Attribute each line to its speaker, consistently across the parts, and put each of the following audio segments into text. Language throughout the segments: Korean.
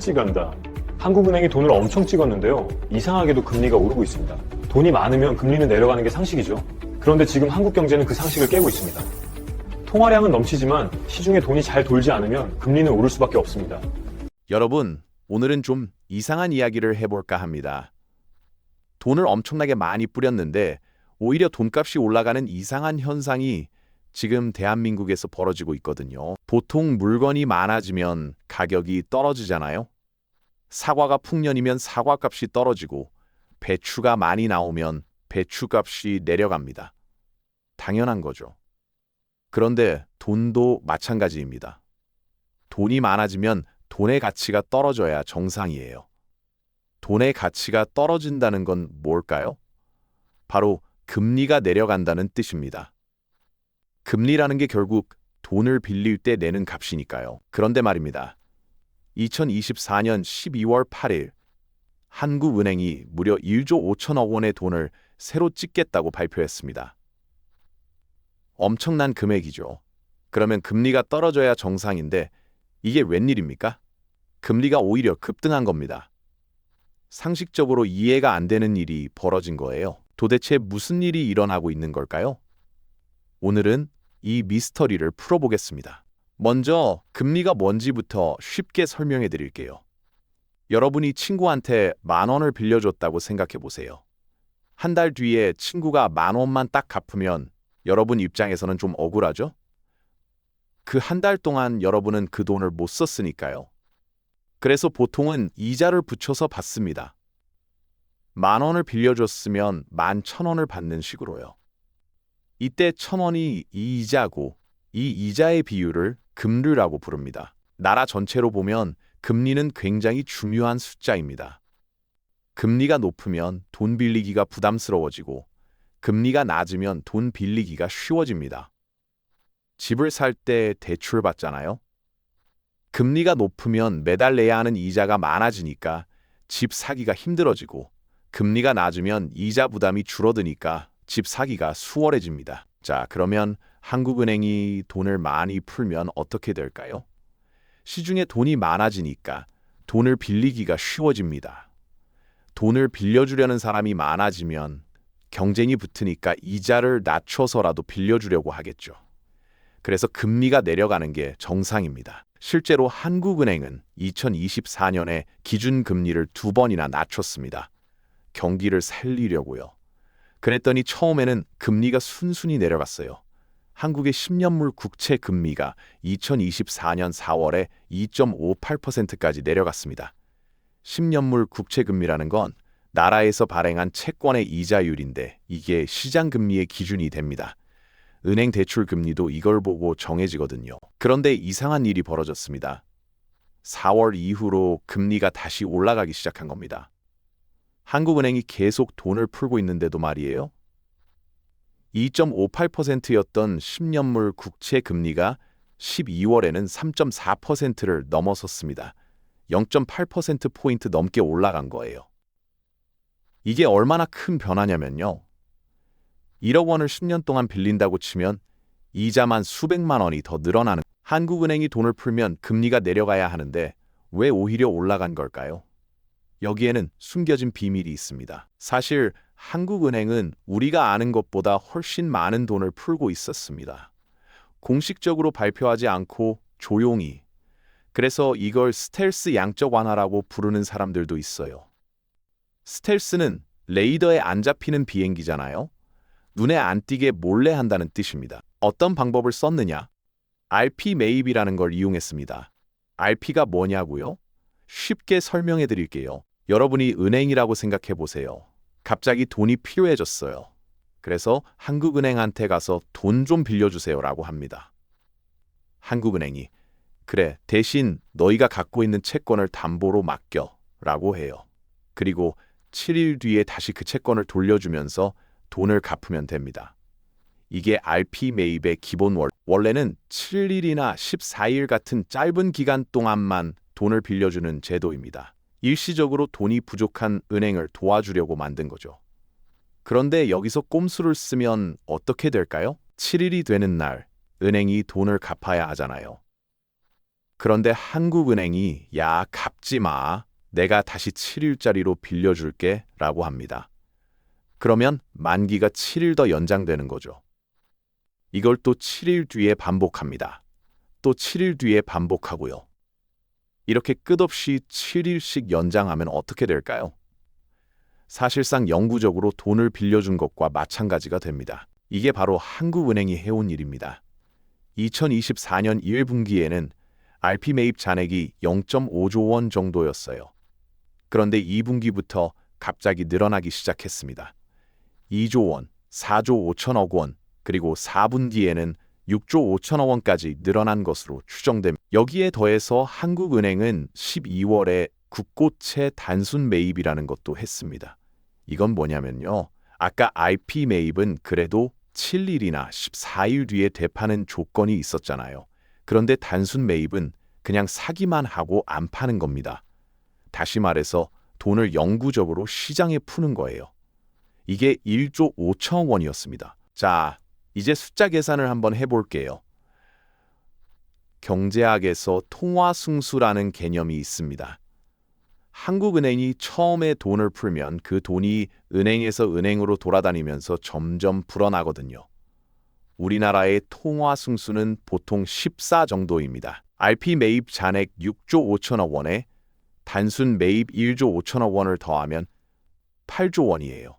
Speaker 1: 찍한다. 한국은행이 돈을 엄청 찍었는데요. 이상하게도 금리가 오르고 있습니다. 돈이 많으면 금리는 내려가는 게 상식이죠. 그런데 지금 한국 경제는 그 상식을 깨고 있습니다. 통화량은 넘치지만 시중에 돈이 잘 돌지 않으면 금리는 오를 수밖에 없습니다.
Speaker 2: 여러분, 오늘은 좀 이상한 이야기를 해볼까 합니다. 돈을 엄청나게 많이 뿌렸는데 오히려 돈값이 올라가는 이상한 현상이 지금 대한민국에서 벌어지고 있거든요. 보통 물건이 많아지면 가격이 떨어지잖아요. 사과가 풍년이면 사과값이 떨어지고 배추가 많이 나오면 배추값이 내려갑니다. 당연한 거죠. 그런데 돈도 마찬가지입니다. 돈이 많아지면 돈의 가치가 떨어져야 정상이에요. 돈의 가치가 떨어진다는 건 뭘까요? 바로 금리가 내려간다는 뜻입니다. 금리라는 게 결국 돈을 빌릴 때 내는 값이니까요. 그런데 말입니다. 2024년 12월 8일 한국은행이 무려 1조 5천억 원의 돈을 새로 찍겠다고 발표했습니다. 엄청난 금액이죠. 그러면 금리가 떨어져야 정상인데 이게 웬일입니까? 금리가 오히려 급등한 겁니다. 상식적으로 이해가 안 되는 일이 벌어진 거예요. 도대체 무슨 일이 일어나고 있는 걸까요? 오늘은 이 미스터리를 풀어보겠습니다. 먼저 금리가 뭔지부터 쉽게 설명해 드릴게요. 여러분이 친구한테 10,000원을 빌려줬다고 생각해 보세요. 한 달 뒤에 친구가 10,000원만 딱 갚으면 여러분 입장에서는 좀 억울하죠? 그 한 달 동안 여러분은 그 돈을 못 썼으니까요. 그래서 보통은 이자를 붙여서 받습니다. 10,000원을 빌려줬으면 11,000원을 받는 식으로요. 이때 1,000원이 이 이자고 이 이자의 비율을 금리라고 부릅니다. 나라 전체로 보면 금리는 굉장히 중요한 숫자입니다. 금리가 높으면 돈 빌리기가 부담스러워지고 금리가 낮으면 돈 빌리기가 쉬워집니다. 집을 살 때 대출 받잖아요. 금리가 높으면 매달 내야 하는 이자가 많아지니까 집 사기가 힘들어지고 금리가 낮으면 이자 부담이 줄어드니까 집 사기가 수월해집니다. 자, 그러면 한국은행이 돈을 많이 풀면 어떻게 될까요? 시중에 돈이 많아지니까 돈을 빌리기가 쉬워집니다. 돈을 빌려주려는 사람이 많아지면 경쟁이 붙으니까 이자를 낮춰서라도 빌려주려고 하겠죠. 그래서 금리가 내려가는 게 정상입니다. 실제로 한국은행은 2024년에 기준금리를 2번이나 낮췄습니다. 경기를 살리려고요. 그랬더니 처음에는 금리가 순순히 내려갔어요. 한국의 10년물 국채 금리가 2024년 4월에 2.58%까지 내려갔습니다. 10년물 국채 금리라는 건 나라에서 발행한 채권의 이자율인데 이게 시장 금리의 기준이 됩니다. 은행 대출 금리도 이걸 보고 정해지거든요. 그런데 이상한 일이 벌어졌습니다. 4월 이후로 금리가 다시 올라가기 시작한 겁니다. 한국은행이 계속 돈을 풀고 있는데도 말이에요. 2.58%였던 10년물 국채 금리가 12월에는 3.4%를 넘어섰습니다. 0.8%포인트 넘게 올라간 거예요. 이게 얼마나 큰 변화냐면요. 1억 원을 10년 동안 빌린다고 치면 이자만 수백만 원이 더 늘어나는. 한국은행이 돈을 풀면 금리가 내려가야 하는데 왜 오히려 올라간 걸까요? 여기에는 숨겨진 비밀이 있습니다. 사실 한국은행은 우리가 아는 것보다 훨씬 많은 돈을 풀고 있었습니다. 공식적으로 발표하지 않고 조용히. 그래서 이걸 스텔스 양적 완화라고 부르는 사람들도 있어요. 스텔스는 레이더에 안 잡히는 비행기잖아요. 눈에 안 띄게 몰래 한다는 뜻입니다. 어떤 방법을 썼느냐? RP 매입이라는 걸 이용했습니다. RP가 뭐냐고요? 쉽게 설명해 드릴게요. 여러분이 은행이라고 생각해 보세요. 갑자기 돈이 필요해졌어요. 그래서 한국은행한테 가서 돈 좀 빌려주세요라고 합니다. 한국은행이 그래, 대신 너희가 갖고 있는 채권을 담보로 맡겨라고 해요. 그리고 7일 뒤에 다시 그 채권을 돌려주면서 돈을 갚으면 됩니다. 이게 RP 매입의 기본 원래는 7일이나 14일 같은 짧은 기간 동안만 돈을 빌려주는 제도입니다. 일시적으로 돈이 부족한 은행을 도와주려고 만든 거죠. 그런데 여기서 꼼수를 쓰면 어떻게 될까요? 7일이 되는 날 은행이 돈을 갚아야 하잖아요. 그런데 한국은행이 야, 갚지 마. 내가 다시 7일짜리로 빌려줄게 라고 합니다. 그러면 만기가 7일 더 연장되는 거죠. 이걸 또 7일 뒤에 반복합니다. 또 7일 뒤에 반복하고요. 이렇게 끝없이 7일씩 연장하면 어떻게 될까요? 사실상 영구적으로 돈을 빌려준 것과 마찬가지가 됩니다. 이게 바로 한국은행이 해온 일입니다. 2024년 1분기에는 RP 매입 잔액이 0.5조 원 정도였어요. 그런데 2분기부터 갑자기 늘어나기 시작했습니다. 2조 원, 4조 5천억 원, 그리고 4분기에는 6조 5천억 원까지 늘어난 것으로 추정됩니다. 여기에 더해서 한국은행은 12월에 국고채 단순 매입이라는 것도 했습니다. 이건 뭐냐면요. 아까 IP 매입은 그래도 7일이나 14일 뒤에 되파는 조건이 있었잖아요. 그런데 단순 매입은 그냥 사기만 하고 안 파는 겁니다. 다시 말해서 돈을 영구적으로 시장에 푸는 거예요. 이게 1조 5천억 원이었습니다. 자, 이제 숫자 계산을 한번 해볼게요. 경제학에서 통화승수라는 개념이 있습니다. 한국은행이 처음에 돈을 풀면 그 돈이 은행에서 은행으로 돌아다니면서 점점 불어나거든요. 우리나라의 통화승수는 보통 14 정도입니다. RP 매입 잔액 6조 5천억 원에 단순 매입 1조 5천억 원을 더하면 8조 원이에요.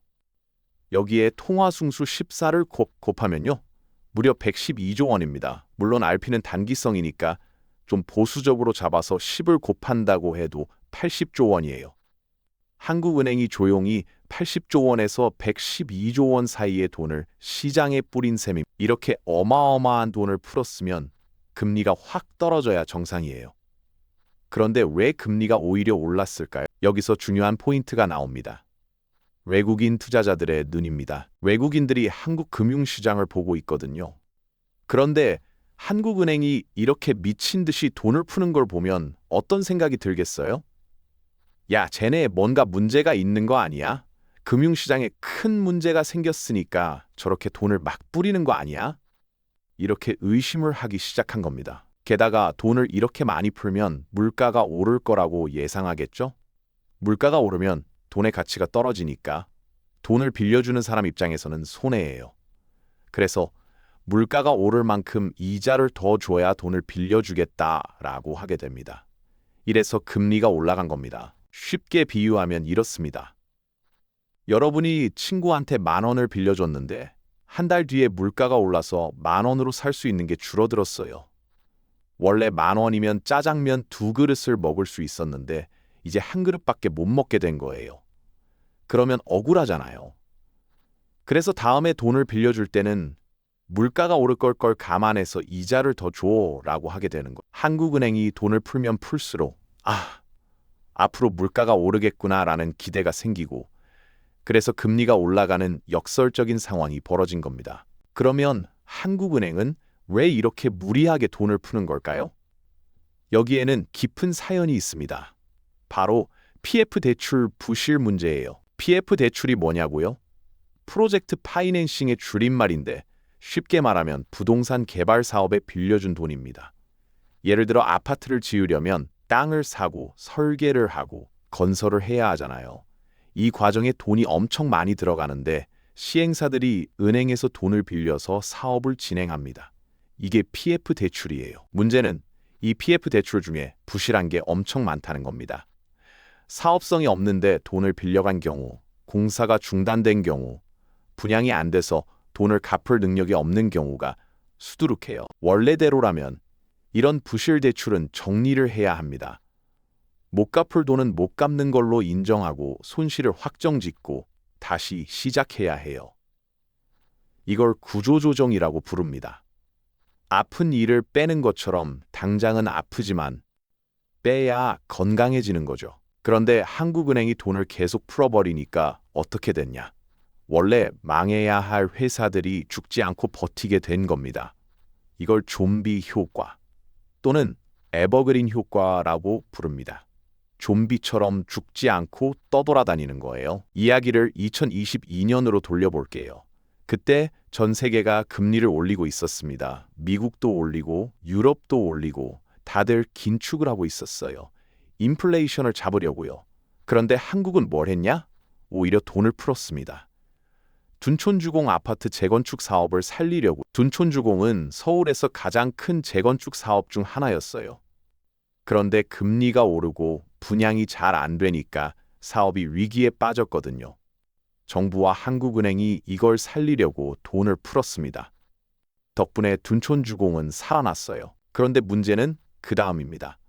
Speaker 2: 여기에 통화승수 14를 곱하면요. 무려 112조 원입니다. 물론 RP는 단기성이니까 좀 보수적으로 잡아서 10을 곱한다고 해도 80조 원이에요. 한국은행이 조용히 80조 원에서 112조 원 사이의 돈을 시장에 뿌린 셈입니다. 이렇게 어마어마한 돈을 풀었으면 금리가 확 떨어져야 정상이에요. 그런데 왜 금리가 오히려 올랐을까요? 여기서 중요한 포인트가 나옵니다. 외국인 투자자들의 눈입니다. 외국인들이 한국 금융시장을 보고 있거든요. 그런데 한국은행이 이렇게 미친 듯이 돈을 푸는 걸 보면 어떤 생각이 들겠어요? 야, 쟤네 뭔가 문제가 있는 거 아니야? 금융시장에 큰 문제가 생겼으니까 저렇게 돈을 막 뿌리는 거 아니야? 이렇게 의심을 하기 시작한 겁니다. 게다가 돈을 이렇게 많이 풀면 물가가 오를 거라고 예상하겠죠? 물가가 오르면 돈의 가치가 떨어지니까 돈을 빌려주는 사람 입장에서는 손해예요. 그래서 물가가 오를 만큼 이자를 더 줘야 돈을 빌려주겠다라고 하게 됩니다. 이래서 금리가 올라간 겁니다. 쉽게 비유하면 이렇습니다. 여러분이 친구한테 10,000원을 빌려줬는데 한 달 뒤에 물가가 올라서 10,000원으로 살 수 있는 게 줄어들었어요. 원래 10,000원이면 짜장면 2그릇을 먹을 수 있었는데 이제 1그릇밖에 못 먹게 된 거예요. 그러면 억울하잖아요. 그래서 다음에 돈을 빌려줄 때는 물가가 오를 걸 감안해서 이자를 더 줘라고 하게 되는 거. 한국은행이 돈을 풀면 풀수록 앞으로 물가가 오르겠구나라는 기대가 생기고 그래서 금리가 올라가는 역설적인 상황이 벌어진 겁니다. 그러면 한국은행은 왜 이렇게 무리하게 돈을 푸는 걸까요? 여기에는 깊은 사연이 있습니다. 바로 PF 대출 부실 문제예요. PF 대출이 뭐냐고요? 프로젝트 파이낸싱의 줄임말인데 쉽게 말하면 부동산 개발 사업에 빌려준 돈입니다. 예를 들어 아파트를 지으려면 땅을 사고 설계를 하고 건설을 해야 하잖아요. 이 과정에 돈이 엄청 많이 들어가는데 시행사들이 은행에서 돈을 빌려서 사업을 진행합니다. 이게 PF 대출이에요. 문제는 이 PF 대출 중에 부실한 게 엄청 많다는 겁니다. 사업성이 없는데 돈을 빌려간 경우, 공사가 중단된 경우, 분양이 안 돼서 돈을 갚을 능력이 없는 경우가 수두룩해요. 원래대로라면 이런 부실 대출은 정리를 해야 합니다. 못 갚을 돈은 못 갚는 걸로 인정하고 손실을 확정짓고 다시 시작해야 해요. 이걸 구조조정이라고 부릅니다. 아픈 이를 빼는 것처럼 당장은 아프지만 빼야 건강해지는 거죠. 그런데 한국은행이 돈을 계속 풀어버리니까 어떻게 됐냐? 원래 망해야 할 회사들이 죽지 않고 버티게 된 겁니다. 이걸 좀비 효과 또는 에버그린 효과라고 부릅니다. 좀비처럼 죽지 않고 떠돌아다니는 거예요. 이야기를 2022년으로 돌려볼게요. 그때 전 세계가 금리를 올리고 있었습니다. 미국도 올리고 유럽도 올리고 다들 긴축을 하고 있었어요. 인플레이션을 잡으려고요. 그런데 한국은 뭘 했냐? 오히려 돈을 풀었습니다. 둔촌주공 아파트 재건축 사업을 살리려고. 둔촌주공은 서울에서 가장 큰 재건축 사업 중 하나였어요. 그런데 금리가 오르고 분양이 잘 안 되니까 사업이 위기에 빠졌거든요. 정부와 한국은행이 이걸 살리려고 돈을 풀었습니다. 덕분에 둔촌주공은 살아났어요. 그런데 문제는 그 다음입니다.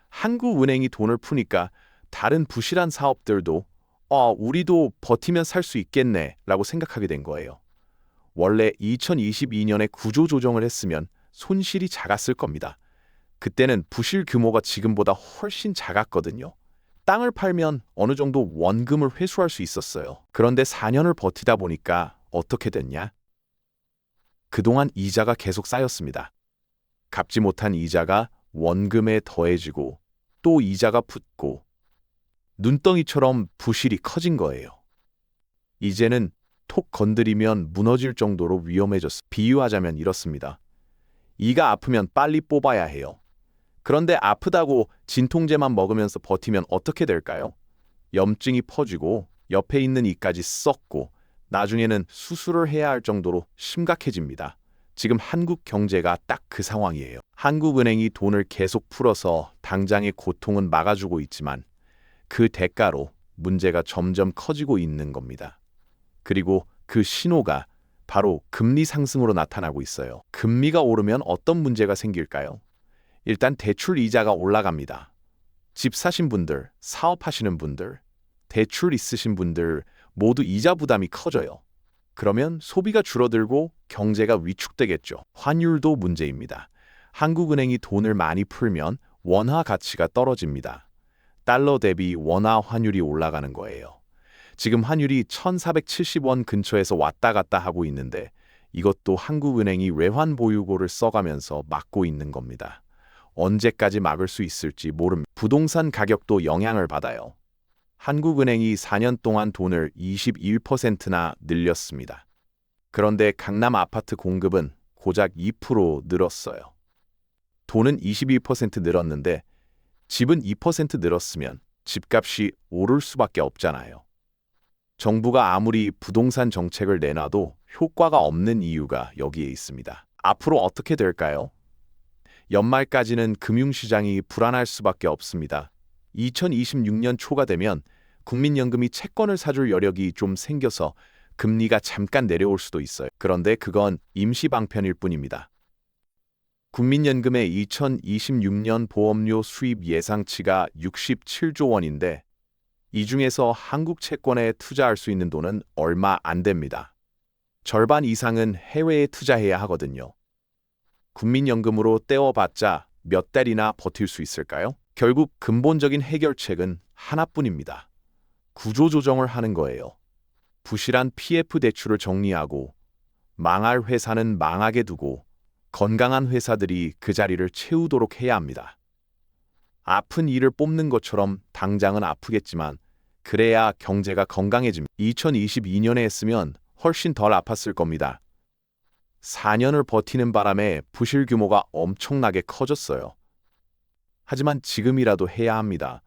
Speaker 2: 한국은행이 돈을 푸니까 다른 부실한 사업들도 우리도 버티면 살 수 있겠네 라고 생각하게 된 거예요. 원래 2022년에 구조조정을 했으면 손실이 작았을 겁니다. 그때는 부실 규모가 지금보다 훨씬 작았거든요. 땅을 팔면 어느 정도 원금을 회수할 수 있었어요. 그런데 4년을 버티다 보니까 어떻게 됐냐? 그동안 이자가 계속 쌓였습니다. 갚지 못한 이자가 원금에 더해지고 또 이자가 붙고 눈덩이처럼 부실이 커진 거예요. 이제는 톡 건드리면 무너질 정도로 위험해졌어. 비유하자면 이렇습니다. 이가 아프면 빨리 뽑아야 해요. 그런데 아프다고 진통제만 먹으면서 버티면 어떻게 될까요? 염증이 퍼지고 옆에 있는 이까지 썩고 나중에는 수술을 해야 할 정도로 심각해집니다. 지금 한국 경제가 딱 그 상황이에요. 한국은행이 돈을 계속 풀어서 당장의 고통은 막아주고 있지만 그 대가로 문제가 점점 커지고 있는 겁니다. 그리고 그 신호가 바로 금리 상승으로 나타나고 있어요. 금리가 오르면 어떤 문제가 생길까요? 일단 대출 이자가 올라갑니다. 집 사신 분들, 사업하시는 분들, 대출 있으신 분들 모두 이자 부담이 커져요. 그러면 소비가 줄어들고 경제가 위축되겠죠. 환율도 문제입니다. 한국은행이 돈을 많이 풀면 원화 가치가 떨어집니다. 달러 대비 원화 환율이 올라가는 거예요. 지금 환율이 1,470원 근처에서 왔다 갔다 하고 있는데 이것도 한국은행이 외환 보유고를 써가면서 막고 있는 겁니다. 언제까지 막을 수 있을지 모릅니다. 부동산 가격도 영향을 받아요. 한국은행이 4년 동안 돈을 21%나 늘렸습니다. 그런데 강남 아파트 공급은 고작 2% 늘었어요. 돈은 21% 늘었는데 집은 2% 늘었으면 집값이 오를 수밖에 없잖아요. 정부가 아무리 부동산 정책을 내놔도 효과가 없는 이유가 여기에 있습니다. 앞으로 어떻게 될까요? 연말까지는 금융시장이 불안할 수밖에 없습니다. 2026년 초가 되면 국민연금이 채권을 사줄 여력이 좀 생겨서 금리가 잠깐 내려올 수도 있어요. 그런데 그건 임시 방편일 뿐입니다. 국민연금의 2026년 보험료 수입 예상치가 67조 원인데 이 중에서 한국 채권에 투자할 수 있는 돈은 얼마 안 됩니다. 절반 이상은 해외에 투자해야 하거든요. 국민연금으로 떼어봤자 몇 달이나 버틸 수 있을까요? 결국 근본적인 해결책은 하나뿐입니다. 구조조정을 하는 거예요. 부실한 PF 대출을 정리하고 망할 회사는 망하게 두고 건강한 회사들이 그 자리를 채우도록 해야 합니다. 아픈 이를 뽑는 것처럼 당장은 아프겠지만 그래야 경제가 건강해집니다. 2022년에 했으면 훨씬 덜 아팠을 겁니다. 4년을 버티는 바람에 부실 규모가 엄청나게 커졌어요. 하지만 지금이라도 해야 합니다.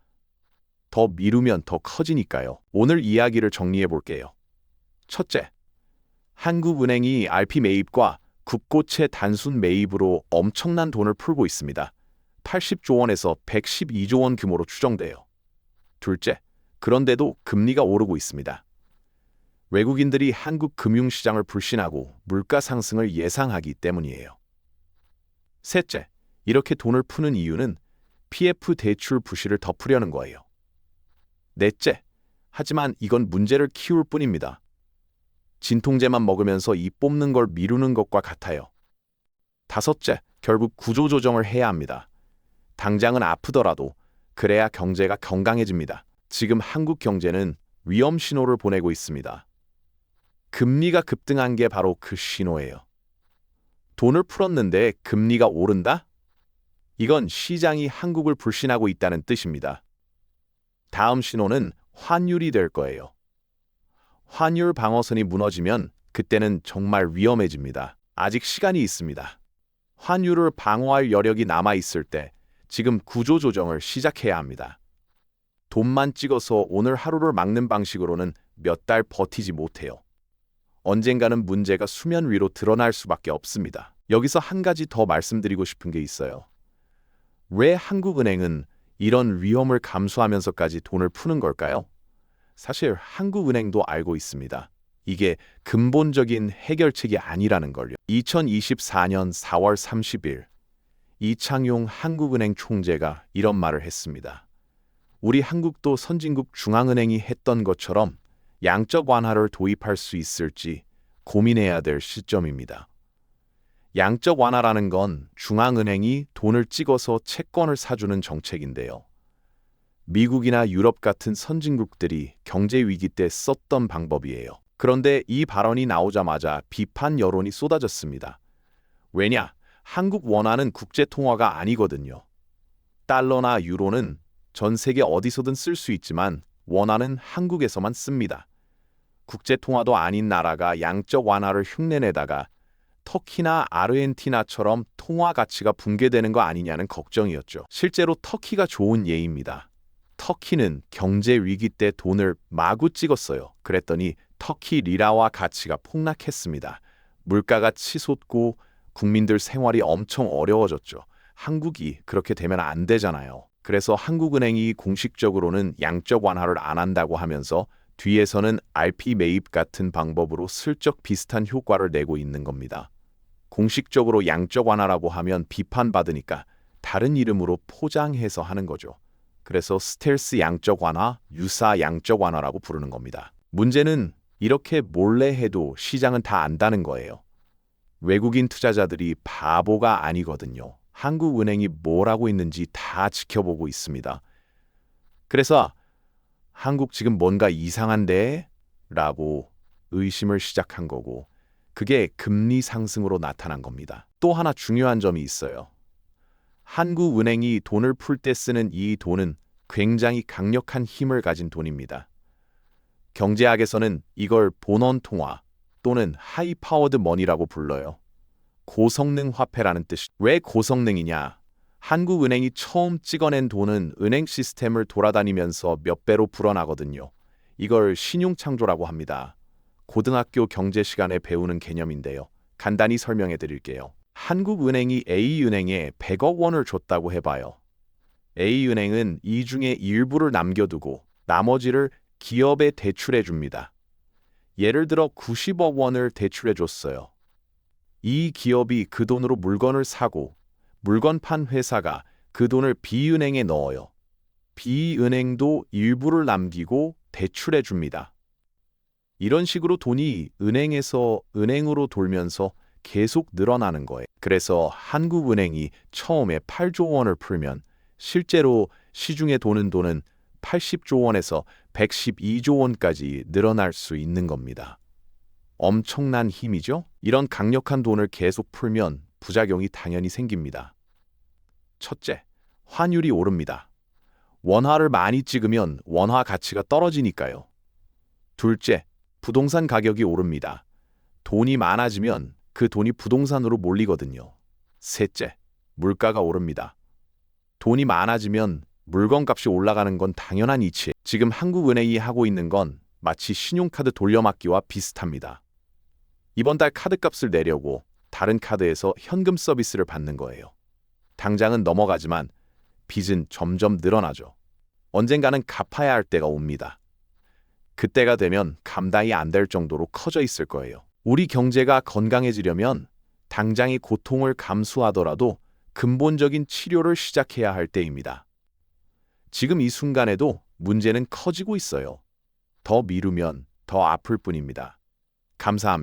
Speaker 2: 더 미루면 더 커지니까요. 오늘 이야기를 정리해 볼게요. 첫째, 한국은행이 RP 매입과 국고채 단순 매입으로 엄청난 돈을 풀고 있습니다. 80조 원에서 112조 원 규모로 추정돼요. 둘째, 그런데도 금리가 오르고 있습니다. 외국인들이 한국 금융시장을 불신하고 물가 상승을 예상하기 때문이에요. 셋째, 이렇게 돈을 푸는 이유는 PF 대출 부실을 덮으려는 거예요. 넷째, 하지만 이건 문제를 키울 뿐입니다. 진통제만 먹으면서 이 뽑는 걸 미루는 것과 같아요. 다섯째, 결국 구조조정을 해야 합니다. 당장은 아프더라도 그래야 경제가 건강해집니다. 지금 한국 경제는 위험 신호를 보내고 있습니다. 금리가 급등한 게 바로 그 신호예요. 돈을 풀었는데 금리가 오른다? 이건 시장이 한국을 불신하고 있다는 뜻입니다. 다음 신호는 환율이 될 거예요. 환율 방어선이 무너지면 그때는 정말 위험해집니다. 아직 시간이 있습니다. 환율을 방어할 여력이 남아있을 때 지금 구조조정을 시작해야 합니다. 돈만 찍어서 오늘 하루를 막는 방식으로는 몇 달 버티지 못해요. 언젠가는 문제가 수면 위로 드러날 수밖에 없습니다. 여기서 한 가지 더 말씀드리고 싶은 게 있어요. 왜 한국은행은 이런 위험을 감수하면서까지 돈을 푸는 걸까요? 사실 한국은행도 알고 있습니다. 이게 근본적인 해결책이 아니라는 걸요. 2024년 4월 30일 이창용 한국은행 총재가 이런 말을 했습니다. 우리 한국도 선진국 중앙은행이 했던 것처럼 양적 완화를 도입할 수 있을지 고민해야 될 시점입니다. 양적 완화라는 건 중앙은행이 돈을 찍어서 채권을 사주는 정책인데요. 미국이나 유럽 같은 선진국들이 경제 위기 때 썼던 방법이에요. 그런데 이 발언이 나오자마자 비판 여론이 쏟아졌습니다. 왜냐? 한국 원화는 국제 통화가 아니거든요. 달러나 유로는 전 세계 어디서든 쓸 수 있지만 원화는 한국에서만 씁니다. 국제 통화도 아닌 나라가 양적 완화를 흉내내다가 터키나 아르헨티나처럼 통화 가치가 붕괴되는 거 아니냐는 걱정이었죠. 실제로 터키가 좋은 예입니다. 터키는 경제 위기 때 돈을 마구 찍었어요. 그랬더니 터키 리라화 가치가 폭락했습니다. 물가가 치솟고 국민들 생활이 엄청 어려워졌죠. 한국이 그렇게 되면 안 되잖아요. 그래서 한국은행이 공식적으로는 양적 완화를 안 한다고 하면서 뒤에서는 RP 매입 같은 방법으로 슬쩍 비슷한 효과를 내고 있는 겁니다. 공식적으로 양적 완화라고 하면 비판받으니까 다른 이름으로 포장해서 하는 거죠. 그래서 스텔스 양적 완화, 유사 양적 완화라고 부르는 겁니다. 문제는 이렇게 몰래 해도 시장은 다 안다는 거예요. 외국인 투자자들이 바보가 아니거든요. 한국은행이 뭘 하고 있는지 다 지켜보고 있습니다. 그래서 한국 지금 뭔가 이상한데? 라고 의심을 시작한 거고 그게 금리 상승으로 나타난 겁니다. 또 하나 중요한 점이 있어요. 한국은행이 돈을 풀 때 쓰는 이 돈은 굉장히 강력한 힘을 가진 돈입니다. 경제학에서는 이걸 본원 통화 또는 하이 파워드 머니라고 불러요. 고성능 화폐라는 뜻이. 왜 고성능이냐? 한국은행이 처음 찍어낸 돈은 은행 시스템을 돌아다니면서 몇 배로 불어나거든요. 이걸 신용창조라고 합니다. 고등학교 경제 시간에 배우는 개념인데요. 간단히 설명해 드릴게요. 한국은행이 A은행에 100억 원을 줬다고 해봐요. A은행은 이 중에 일부를 남겨두고 나머지를 기업에 대출해 줍니다. 예를 들어 90억 원을 대출해 줬어요. 이 기업이 그 돈으로 물건을 사고 물건 판 회사가 그 돈을 B은행에 넣어요. B은행도 일부를 남기고 대출해 줍니다. 이런 식으로 돈이 은행에서 은행으로 돌면서 계속 늘어나는 거예요. 그래서 한국은행이 처음에 8조 원을 풀면 실제로 시중에 도는 돈은 80조 원에서 112조 원까지 늘어날 수 있는 겁니다. 엄청난 힘이죠? 이런 강력한 돈을 계속 풀면 부작용이 당연히 생깁니다. 첫째, 환율이 오릅니다. 원화를 많이 찍으면 원화 가치가 떨어지니까요. 둘째, 부동산 가격이 오릅니다. 돈이 많아지면 그 돈이 부동산으로 몰리거든요. 셋째, 물가가 오릅니다. 돈이 많아지면 물건값이 올라가는 건 당연한 이치예요. 지금 한국은행이 하고 있는 건 마치 신용카드 돌려막기와 비슷합니다. 이번 달 카드값을 내려고 다른 카드에서 현금 서비스를 받는 거예요. 당장은 넘어가지만 빚은 점점 늘어나죠. 언젠가는 갚아야 할 때가 옵니다. 그때가 되면 감당이 안 될 정도로 커져 있을 거예요. 우리 경제가 건강해지려면 당장의 고통을 감수하더라도 근본적인 치료를 시작해야 할 때입니다. 지금 이 순간에도 문제는 커지고 있어요. 더 미루면 더 아플 뿐입니다. 감사합니다.